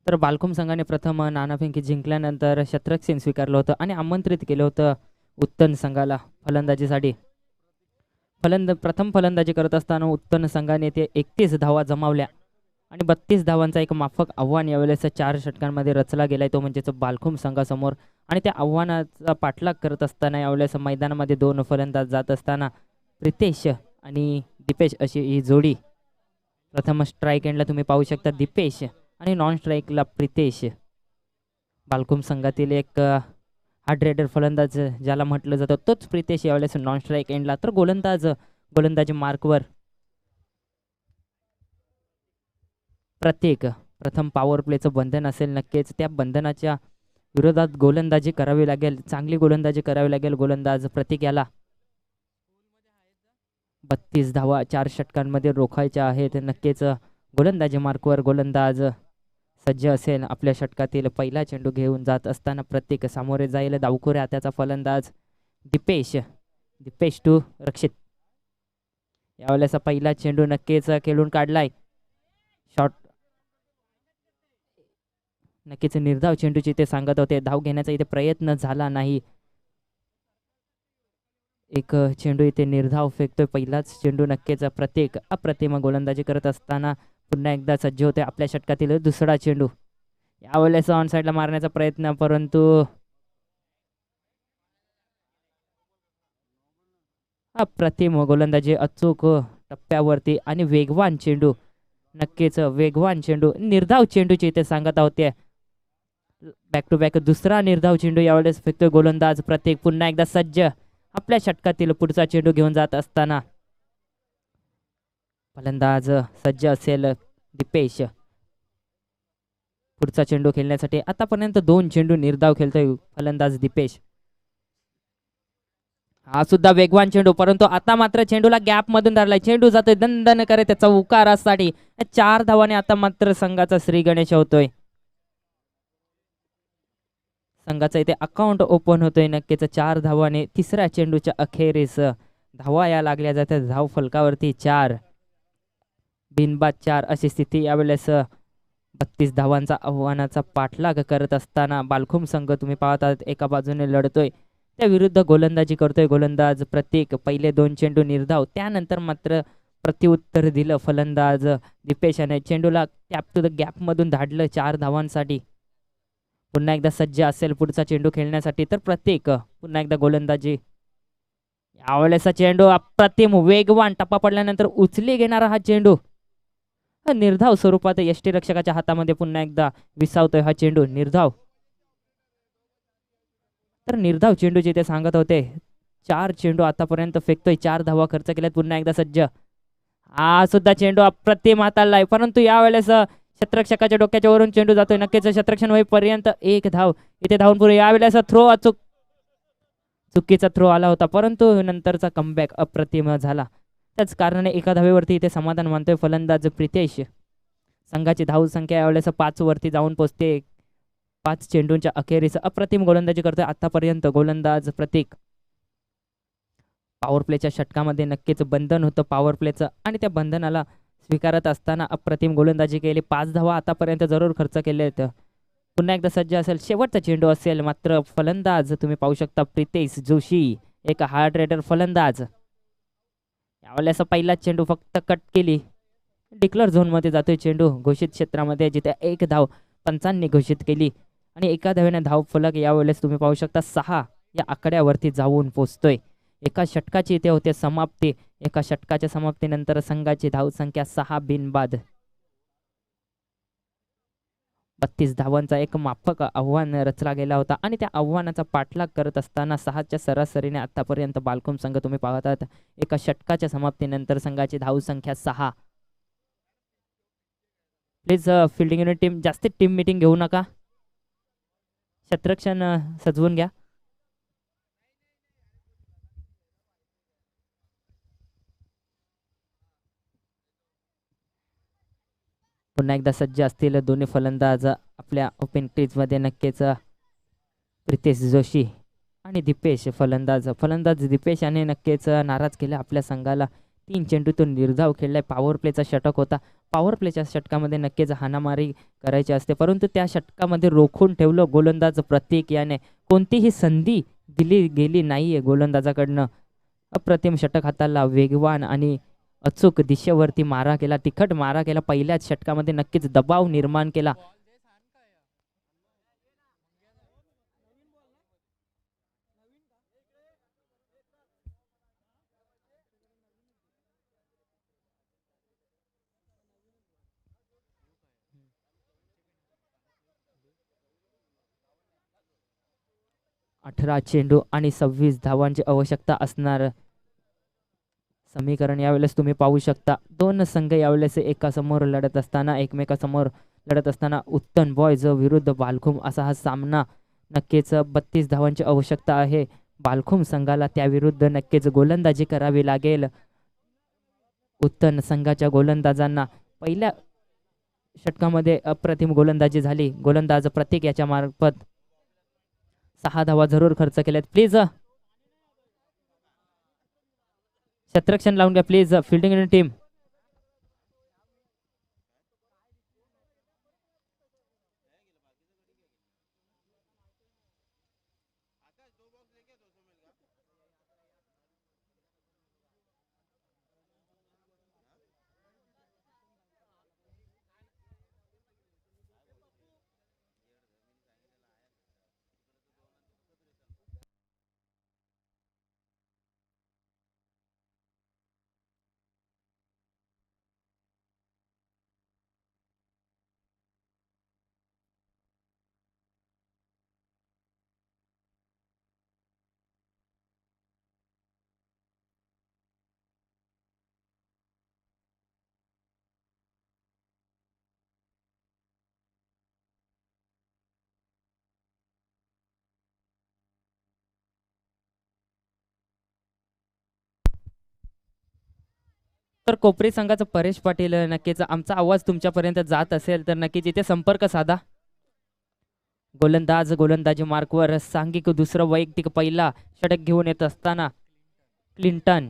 तर बालकुम संघाने प्रथम नाणेफेक जिंकल्यानंतर शतरक्षण स्वीकारलं होतं आणि आमंत्रित केलं होतं उत्तन संघाला फलंदाजीसाठी. प्रथम फलंदाजी करत असताना उत्तन संघाने ते 31 धावा जमावल्या आणि 32 धावांचा एक माफक आव्हान यावेळेस 4 षटकांमध्ये रचला गेलाय, तो म्हणजेच बालकुम संघासमोर. आणि त्या आव्हानाचा पाठलाग करत असताना यावेळेस मैदानामध्ये 2 फलंदाज जात असताना प्रितेश आणि दीपेश अशी ही जोडी. प्रथम स्ट्राईक एंडला तुम्ही पाहू शकता दीपेश आणि नॉन स्ट्राईकला प्रितेश. बालकुम संघातील एक हार्ड रेडर फलंदाज ज्याला म्हटलं जातं तोच प्रितेश यावेळेस नॉन स्ट्राईक एंडला. तर गोलंदाजी मार्कवर प्रथम पॉवर प्लेचं बंधन असेल. नक्कीच त्या बंधनाच्या विरोधात गोलंदाजी करावी लागेल, चांगली गोलंदाजी करावी लागेल गोलंदाज प्रतीक याला. 32 धावा 4 षटकांमध्ये रोखायच्या आहेत. नक्कीच गोलंदाजी मार्कवर गोलंदाज सज्ज असेल आपल्या षटकातील पहिला चेंडू घेऊन जात असताना प्रत्येक सामोरे जाईल डावखुऱ्या त्याचा फलंदाज दीपेश. दीपेश टू रक्षित. यावेळेस पहिला चेंडू नक्कीच खेळून काढलाय. शॉट नक्कीच निर्धाव चेंडूची ते सांगत होते. धाव घेण्याचा इथे प्रयत्न झाला नाही. एक चेंडू इथे निर्धाव फेकतोय. पहिलाच चेंडू नक्कीच प्रत्येक अप्रतिम गोलंदाजी करत असताना पुन्हा एकदा सज्ज होते आपल्या षटकातील दुसरा चेंडू. यावेळेस ऑन साईडला मारण्याचा प्रयत्न, परंतु अप्रतिम गोलंदाजी अचूक टप्प्यावरती आणि वेगवान चेंडू. नक्कीच वेगवान चेंडू निर्धाव चेंडूची इथे सांगत होते. बॅक टू बॅक दुसरा निर्धाव चेंडू यावेळेस फेकतोय गोलंदाज प्रत्येक. पुन्हा एकदा सज्ज आपल्या षटकातील पुढचा चेंडू घेऊन जात असताना फलंदाज सज्ज असेल दीपेश. पुढचा चेंडू खेळण्यासाठी आतापर्यंत 2 चेंडू निर्धाव खेळतोय फलंदाज दीपेश. हा सुद्धा वेगवान चेंडू, परंतु आता मात्र चेंडूला गॅप मधून धरलाय. चेंडू जातोय दणदण करे त्याचा उकारासाठी. 4 धावाने आता मात्र संघाचा श्री गणेश होतोय. संघाचा इथे अकाउंट ओपन होतोय. नक्कीच 4 धावाने तिसऱ्या चेंडूच्या अखेरीस धावा या लागल्या जातात. धाव फलकावरती 4 बिनबाद 4 अशी स्थिती. यावेळेस 32 धावांचा आव्हानाचा पाठलाग करत असताना बालखुम संघ तुम्ही पाहतात एका बाजूने लढतोय, त्या विरुद्ध गोलंदाजी करतोय गोलंदाज प्रत्येक. पहिले 2 चेंडू निर्धाव, त्यानंतर मात्र प्रत्युत्तर दिलं फलंदाज दीपेशाने. चेंडूला टॅप टू द गॅप मधून धाडलं 4 धावांसाठी. पुन्हा एकदा सज्ज असेल पुढचा चेंडू खेळण्यासाठी तर प्रत्येक पुन्हा एकदा गोलंदाजी. यावेळेस चेंडू अप्रतिम वेगवान टप्पा पडल्यानंतर उचली घेणारा हा चेंडू निर्धाव स्वरूपात यष्टीरक्षकाच्या हातामध्ये पुन्हा एकदा विसावतोय हा चेंडू. निर्धाव तर निर्धाव चेंडूचे ते सांगत होते. 4 चेंडू आतापर्यंत फेकतोय, 4 धावा खर्च केल्यात. पुन्हा एकदा सज्ज. हा सुद्धा चेंडू अप्रतिम हाताळलाय, परंतु यावेळेस शतरक्षकाच्या डोक्याच्या वरून चेंडू जातोय. नक्कीच शतरक्षण होईपर्यंत 1 धाव इथे धावून पुढे. यावेळेस थ्रो अचूक चुकीचा थ्रो आला होता, परंतु नंतरचा कमबॅक अप्रतिम झाला. त्याच कारणाने एका धावेवरती इथे समाधान मानतोय फलंदाज प्रितेश. संघाची धाव संख्या यावेळेस 5 वरती जाऊन पोहोचते. 5 चेंडूंच्या अखेरीस अप्रतिम गोलंदाजी करतोय आतापर्यंत गोलंदाज प्रतीक. पॉवर प्लेच्या षटकामध्ये नक्कीच बंधन होतं पॉवर प्लेचं, आणि त्या बंधनाला स्वीकारत असताना अप्रतिम गोलंदाजी केली. 5 धावा आतापर्यंत जरूर खर्च केले आहेत. पुन्हा एकदा सज्ज असेल, शेवटचा चेंडू असेल, मात्र फलंदाज तुम्ही पाहू शकता प्रितेश जोशी, एक हार्ड रेडर फलंदाज. यावेळेस पहिला चेंडू फक्त कट केली. डिक्लेअर झोनमध्ये जातोय चेंडू घोषित क्षेत्रामध्ये, जिथे 1 धाव पंचांनी घोषित केली आणि एका धावेने धाव फलक यावेळेस तुम्ही पाहू शकता 6 या आकड्यावरती जाऊन पोचतोय. एका षटकाची इथे होते समाप्ती. एका षटकाच्या समाप्तीनंतर संघाची धावसंख्या 6 बिनबाद. 32 धावांचा एक माफक आव्हान रचला गेला होता आणि त्या आव्हानाचा पाठलाग करत असताना 6च्या सरासरीने आतापर्यंत बालकुम संघ तुम्ही पाहतात एका षटकाच्या समाप्तीनंतर संघाची धावसंख्या 6. प्लीज फिल्डिंग युनिट टीम जास्त टीम मीटिंग घेऊ नका. शतरक्षण सजवून घ्या. पुन्हा एकदा सज्ज असतील दोन्ही फलंदाज आपल्या ओपन क्रीजमध्ये. नक्कीच प्रितेश जोशी आणि दीपेश फलंदाज. फलंदाज दीपेश याने नक्कीच नाराज केलं आपल्या संघाला. 3 चेंडूतून निर्धाव खेळलाय. पॉवर प्लेचा षटक होता. पॉवर प्लेच्या षटकामध्ये नक्कीच हाणामारी करायची असते, परंतु त्या षटकामध्ये रोखून ठेवलं गोलंदाज प्रतीक याने. कोणतीही संधी दिली गेली नाहीये गोलंदाजाकडनं. अप्रतिम षटक हाताला, वेगवान आणि अचूक दिशेवरती मारा केला, तिखट मारा केला. पहिल्याच षटकामध्ये नक्कीच दबाव निर्माण केला. अठरा चेंडू आणि 26 धावांची आवश्यकता असणार समीकरण यावेळेस तुम्ही पाहू शकता. 2 संघ यावेळेस एकासमोर लढत असताना, एकमेकासमोर लढत असताना उत्तन बॉयज विरुद्ध बालखुम असा हा सामना. नक्कीच 32 धावांची आवश्यकता आहे बालखुम संघाला. त्याविरुद्ध नक्कीच गोलंदाजी करावी लागेल उत्तन संघाच्या गोलंदाजांना. पहिल्या षटकामध्ये अप्रतिम गोलंदाजी झाली. गोलंदाज प्रतीक याच्या मार्फत 6 धावा जरूर खर्च केल्यात. प्लीज क्षेत्ररक्षण लावून घ्या प्लीज फिल्डिंग टीम. तर कोपरी संघाचं परेश पाटील नक्कीच आमचा आवाज तुमच्यापर्यंत जात असेल तर नक्कीच इथे संपर्क साधा. गोलंदाजी मार्कवर सांघिक दुसरं वैयक्तिक पहिला षटक घेऊन येत असताना क्लिंटन.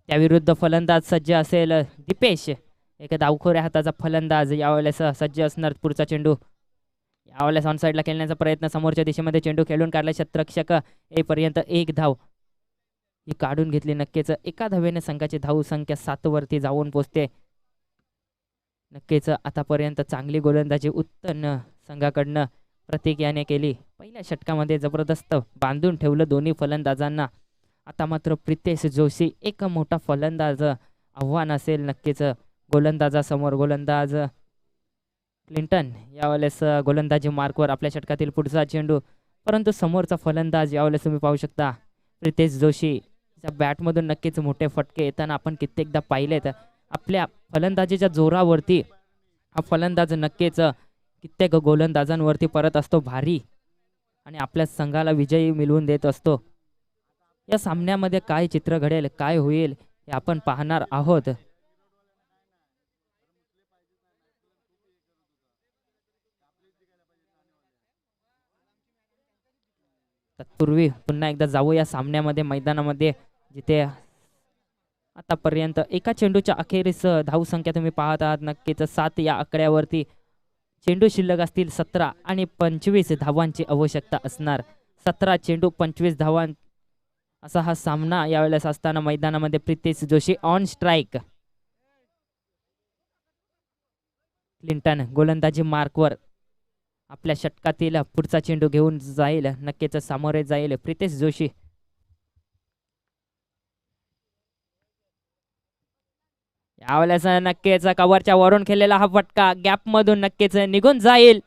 त्याविरुद्ध फलंदाज सज्ज असेल दीपेश. एक डावखोऱ्या हाताचा फलंदाज यावेळेस सज्ज असणार. पुढचा चेंडू यावेळेस ऑन साईडला खेळण्याचा प्रयत्न. समोरच्या दिशेमध्ये चेंडू खेळून काढला. क्षेत्ररक्षक येईपर्यंत 1 धाव ही काढून घेतली. नक्कीच एका धावेने संघाची धाव संख्या 7 वरती जाऊन पोचते. नक्कीच आतापर्यंत चांगली गोलंदाजी उत्तम संघाकडनं प्रतीक याने केली. पहिल्या षटकामध्ये जबरदस्त बांधून ठेवलं दोन्ही फलंदाजांना. आता मात्र प्रितेश जोशी एक मोठा फलंदाज आव्हान असेल नक्कीच गोलंदाजासमोर. गोलंदाज क्लिंटन यावेळेस गोलंदाजी मार्कवर आपल्या षटकातील पुढचा चेंडू. परंतु समोरचा फलंदाज यावेळेस तुम्ही पाहू शकता प्रितेश जोशी बॅटमधून नक्कीच मोठे फटके येताना आपण कित्येकदा पाहिलेत. आपल्या फलंदाजीच्या जोरावरती हा फलंदाज नक्कीच कित्येक गोलंदाजांवरती परत असतो भारी आणि आपल्या संघाला विजयी मिळवून देत असतो. या सामन्यामध्ये काय चित्र घडेल, काय होईल हे आपण पाहणार आहोत. तत्पूर्वी पुन्हा एकदा जाऊ या सामन्यामध्ये मैदानामध्ये जिथे आतापर्यंत एका चेंडूच्या अखेरीस धावसंख्या तुम्ही पाहत आहात नक्कीच 7 या आकड्यावरती. चेंडू शिल्लक असतील 17 आणि 25 धावांची आवश्यकता असणार. 17 चेंडू 25 धावां असा हा सामना यावेळेस असताना मैदानामध्ये Pritesh Joshi on strike. Clinton गोलंदाजी मार्कवर आपल्या षटकातील पुढचा चेंडू घेऊन जाईल. नक्कीच सामोरे जाईल प्रितेश जोशी. यावेळेस नक्कीच कव्हरच्या वरून खेळलेला हा फटका गॅप मधून नक्कीच निघून जाईल.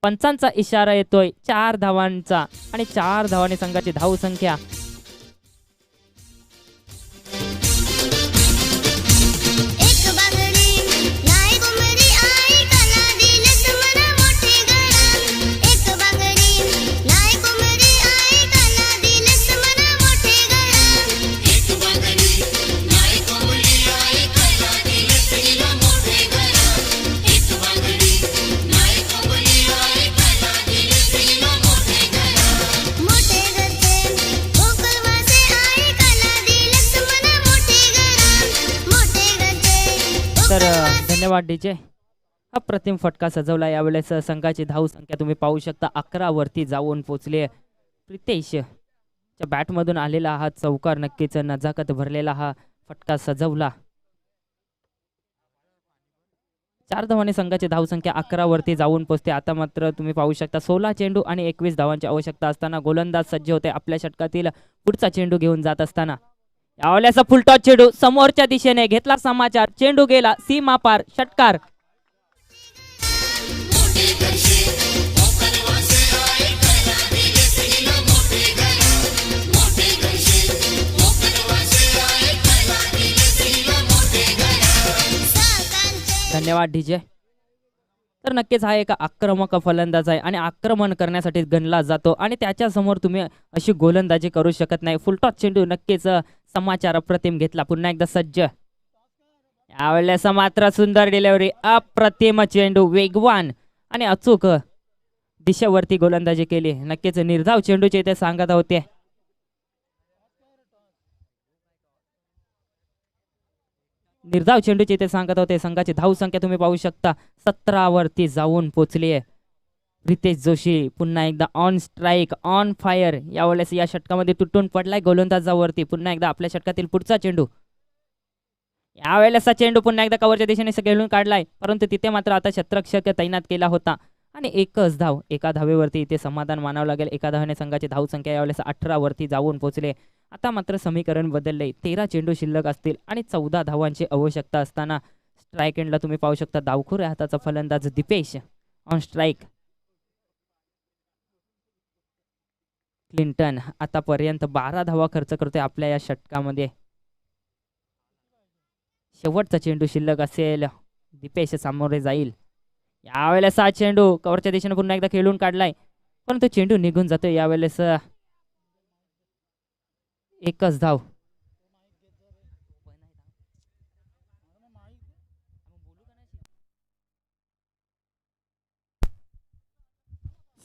पंचांचा इशारा येतोय 4 धावांचा आणि 4 धावांनी संघाची धाव संख्या तर धन्यवाद डीजे. अप्रतिम फटका सजवला. यावेळेस संघाची धाव संख्या तुम्ही पाहू शकता 11 वरती जाऊन पोचले. प्रितेशच्या बॅटमधून आलेला हा चौकार नक्कीच नजाकत भरलेला हा फटका सजवला. 4 धावांनी संघाची धावसंख्या 11 वरती जाऊन पोचते. आता मात्र तुम्ही पाहू शकता 16 चेंडू आणि 21 धावांची आवश्यकता असताना गोलंदाज सज्ज होते आपल्या षटकातील पुढचा चेंडू घेऊन जात असताना. यावेळेस फुलटॉस चेंडू समोरच्या दिशेने घेतला समाचार. चेंडू गेला सीमा पार. षटकार. धन्यवाद डीजे. तर नक्कीच हा एक आक्रमक फलंदाज आहे आणि आक्रमण करण्यासाठी गणला जातो आणि त्याच्या समोर तुम्ही अशी गोलंदाजी करू शकत नाही. फुलटॉस चेंडू नक्कीच समाचार अप्रतिम घेतला. पुन्हा एकदा सज्ज. यावेळेस मात्र सुंदर डिलिव्हरी, अप्रतिम चेंडू, वेगवान आणि अचूक दिशेवरती गोलंदाजी केली. नक्कीच निर्धाव चेंडूचे इथे सांगत होते. निर्धाव चेंडूचे इथे सांगत होते. संघाची धाव संख्या तुम्ही पाहू शकता 17 वरती जाऊन पोहोचली आहे. रितेश जोशी पुन्हा एकदा ऑन स्ट्राईक, ऑन फायर. यावेळेस या षटकामध्ये तुटून पडलाय गोलंदाजावरती. पुन्हा एकदा आपल्या षटकातील पुढचा चेंडू. यावेळेस चेंडू पुन्हा एकदा कव्हरच्या दिशेने खेळून काढलाय, परंतु तिथे मात्र आता शतरक्षक तैनात केला होता आणि एकच धाव. एका धावेवरती इथे समाधान मानावं लागेल. एका धावेने संघाची धाव संख्या यावेळेस 18 वरती जाऊन पोहोचले. आता मात्र समीकरण बदलले. 13 चेंडू शिल्लक असतील आणि 14 धावांची आवश्यकता असताना स्ट्राईक एंडला तुम्ही पाहू शकता डावखुऱ्या हाताचा फलंदाज दीपेश ऑन स्ट्राईक. क्लिंटन आतापर्यंत 12 धावा खर्च करतोय आपल्या या षटकामध्ये. शेवटचा चेंडू शिल्लक असेल, दीपेश सामोरे जाईल. यावेळेस हा चेंडू कव्हरच्या दिशेने पुन्हा एकदा खेळून काढलाय, परंतु चेंडू निघून जातोय. यावेळेस एकच धाव.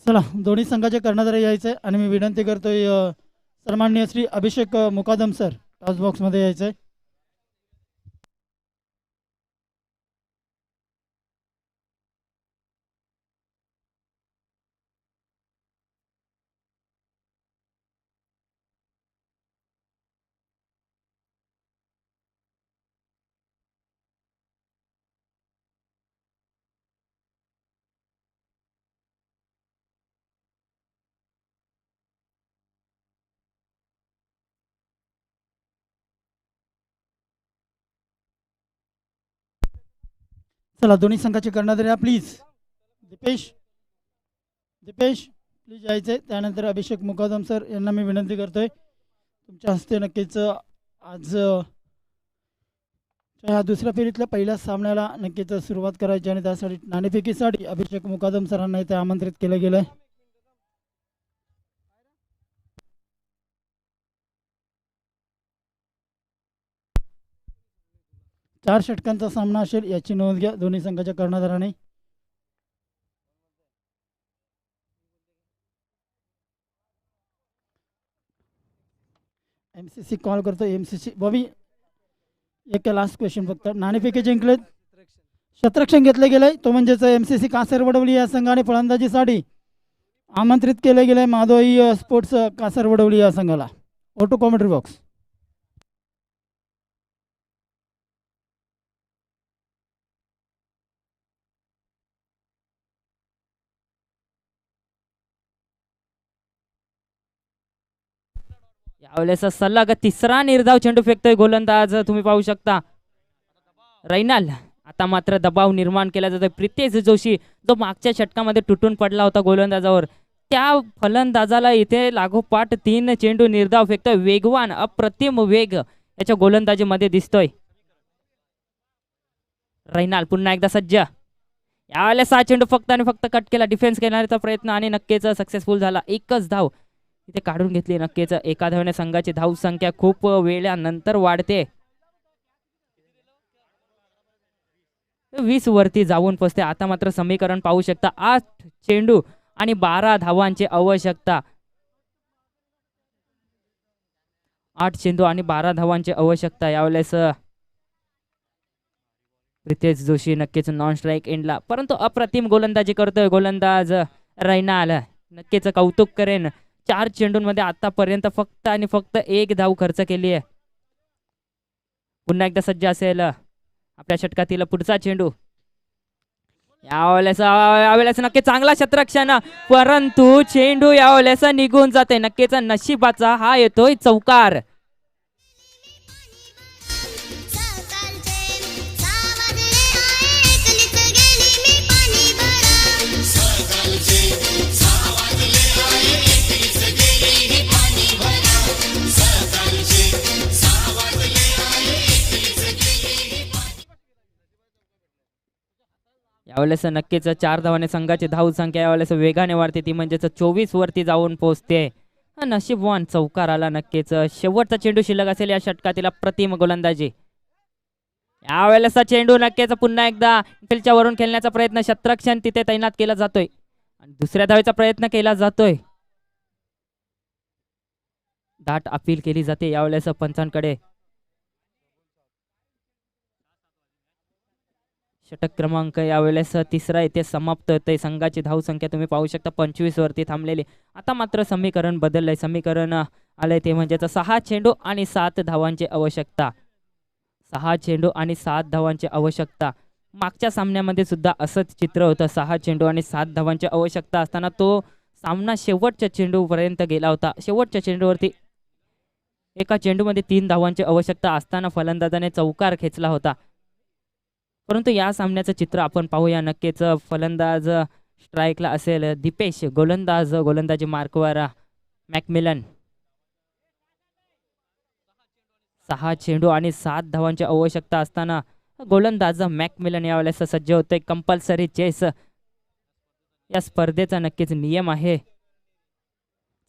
चला दोन्ही संघाचे कर्णधार यायचे आणि मी विनंती करतोय सन्माननीय श्री अभिषेक मुकादम सर टॉस बॉक्समध्ये यायचे. चला दोन्ही संघाचे कर्णधार या प्लीज. दीपेश प्लीज यायचे. त्यानंतर अभिषेक मुकादम सर यांना मी विनंती करतोय तुमच्या हस्ते नक्कीच आज ह्या दुसऱ्या फेरीतल्या पहिल्या सामन्याला नक्कीच सुरुवात करायची आणि त्यासाठी नाणेफेकीसाठी अभिषेक मुकादम सरांना इथे आमंत्रित केलं गेलं आहे. चार षटकांचा सामना असेल याची नोंद घ्या दोन्ही संघाच्या कर्णधाराने. MCC कॉल करतो. MCC बॉबी एक लास्ट क्वेश्चन फक्त. नाणेफेकी जिंकलेत, शतरक्षण घेतले गेले तो म्हणजेच MCC कासरवडवली या संघाने फलंदाजीसाठी आमंत्रित केले गेले माधोई स्पोर्ट्स कासरवडवली या संघाला. Auto commentary box. यावेळेस सलग तिसरा निर्धाव चेंडू फेकतोय गोलंदाज. तुम्ही पाहू शकता रैनाल. आता मात्र दबाव निर्माण केला जातोय. प्रितेश जोशी जो मागच्या षटकामध्ये तुटून पडला होता गोलंदाजावर, त्या फलंदाजाला इथे लागोपाठ 3 चेंडू निर्धाव फेकतोय. वेगवान अप्रतिम वेग याच्या गोलंदाजीमध्ये दिसतोय. रैनाल पुन्हा एकदा सज्ज. यावेळेस हा चेंडू फक्त आणि फक्त कट केला. डिफेन्स करण्याचा प्रयत्न आणि नक्कीच सक्सेसफुल झाला. एकच धाव इथे काढून घेतली. नक्कीच एका धावने संघाची धाव संख्या खूप वेळानंतर वाढते. 20 वरती जाऊन पोचते. आता मात्र समीकरण पाहू शकता 8 चेंडू आणि 12 धावांची आवश्यकता. 8 चेंडू आणि 12 धावांची आवश्यकता. यावेळेस रितेश जोशी नक्कीच नॉन स्ट्राईक एंडला, परंतु अप्रतिम गोलंदाजी करतोय गोलंदाज रैनाल. नक्कीच कौतुक करेन. 4 चेंडूंमध्ये आतापर्यंत फक्त आणि फक्त 1 धाव खर्च केली आहे. पुन्हा एकदा सज्ज असेल आपल्या षटकातील पुढचा चेंडू. यावेळेस नक्कीच चांगला क्षेत्ररक्षण, परंतु चेंडू यावेळेस निघून जाते. नक्कीच नशिबाचा हा येतोय चौकार. यावेळेस नक्कीच 4 धावाने संघाची धाव संख्या यावेळेस वेगाने वाढते. ती म्हणजेच 24 वरती जाऊन पोहोचते. नशीबवान चौकार आला. नक्कीच शेवटचा चेंडू शिल्लक असेल या षटकातील अप्रतिम गोलंदाजी. यावेळेसचा चेंडू नक्कीच पुन्हा एकदा फील्डच्या वरून खेळण्याचा प्रयत्न शतरक्षण तिथे तैनात केला जातोय आणि दुसऱ्या धावेचा प्रयत्न केला जातोय. दाट अपील केली जाते यावेळेस पंचांकडे. षटक क्रमांक यावेळेस तिसरा येथे समाप्त होतोय. संघाची धावसंख्या तुम्ही पाहू शकता 25 वरती थांबलेली. आता मात्र समीकरण बदललंय. समीकरण आलंय ते म्हणजेच 6 चेंडू आणि 7 धावांची आवश्यकता. 6 चेंडू आणि 7 धावांची आवश्यकता. मागच्या सामन्यामध्ये सुद्धा असंच चित्र होतं. 6 चेंडू आणि 7 धावांची आवश्यकता असताना तो सामना शेवटच्या चेंडूपर्यंत गेला होता. शेवटच्या चेंडूवरती एका चेंडूमध्ये 3 धावांची आवश्यकता असताना फलंदाजाने चौकार खेचला होता. परंतु या सामन्याचं चित्र आपण पाहूया. नक्कीच फलंदाज स्ट्राईकला असेल दीपेश, गोलंदाजी मार्कवर मॅकमिलन. 6 चेंडू आणि 7 धावांची आवश्यकता असताना गोलंदाज मॅकमिलन यावेळेस सज्ज होतोय. कंपल्सरी चेस या स्पर्धेचा नक्कीच नियम आहे.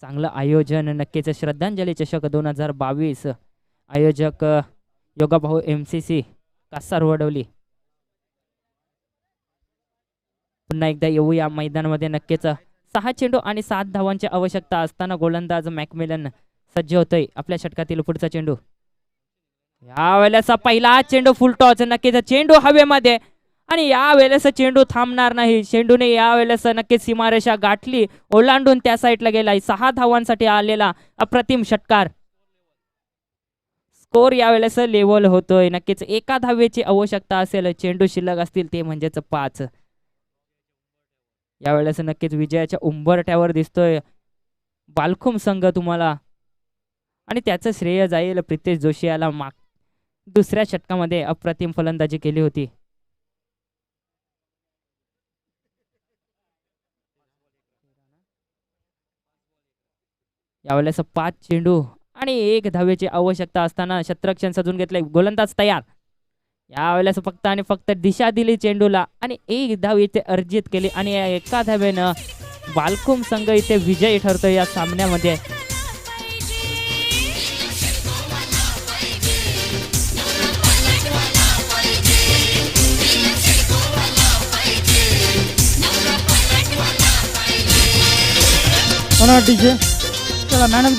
चांगलं आयोजन. नक्कीच श्रद्धांजली चषक 2022 आयोजक योगाभाऊ MCC कासार वडवली. पुन्हा एकदा येऊ या मैदानामध्ये. नक्कीच 6 चेंडू आणि 7 धावांची आवश्यकता असताना गोलंदाज मॅकमिलन सज्ज होतोय. आपल्या षटकातील पुढचा चेंडू. यावेळेचा पहिला चेंडू फुलटॉस. नक्कीच चेंडू हवेमध्ये आणि यावेळेस चेंडू थांबणार नाही. चेंडूने यावेळेस नक्कीच सीमारेषा गाठली, ओलांडून त्या साईडला गेलाय. 6 धावांसाठी आलेला अप्रतिम षटकार. स्कोर यावेळेस लेवल होतोय. नक्कीच एका धावेची आवश्यकता असेल. चेंडू शिल्लक असतील ते म्हणजेच 5. यावेळेस नक्कीच विजयाच्या उंबरठ्यावर दिसतोय बालखुम संघ तुम्हाला आणि त्याचं श्रेय जाईल प्रितेश जोशी याला. दुसऱ्या षटकामध्ये अप्रतिम फलंदाजी केली होती. यावेळेस 5 चेंडू आणि 1 धावेची आवश्यकता असताना शतरक्षण सजून घेतले. गोलंदाज तयार. यावेळेस फक्त आणि फक्त दिशा दिली चेंडूला आणि 1 धाव इथे अर्जित केली आणि या एका धावेनं बालकुम संघ इथे विजयी ठरतो या सामन्यामध्ये. डीजे चला मॅन ऑफ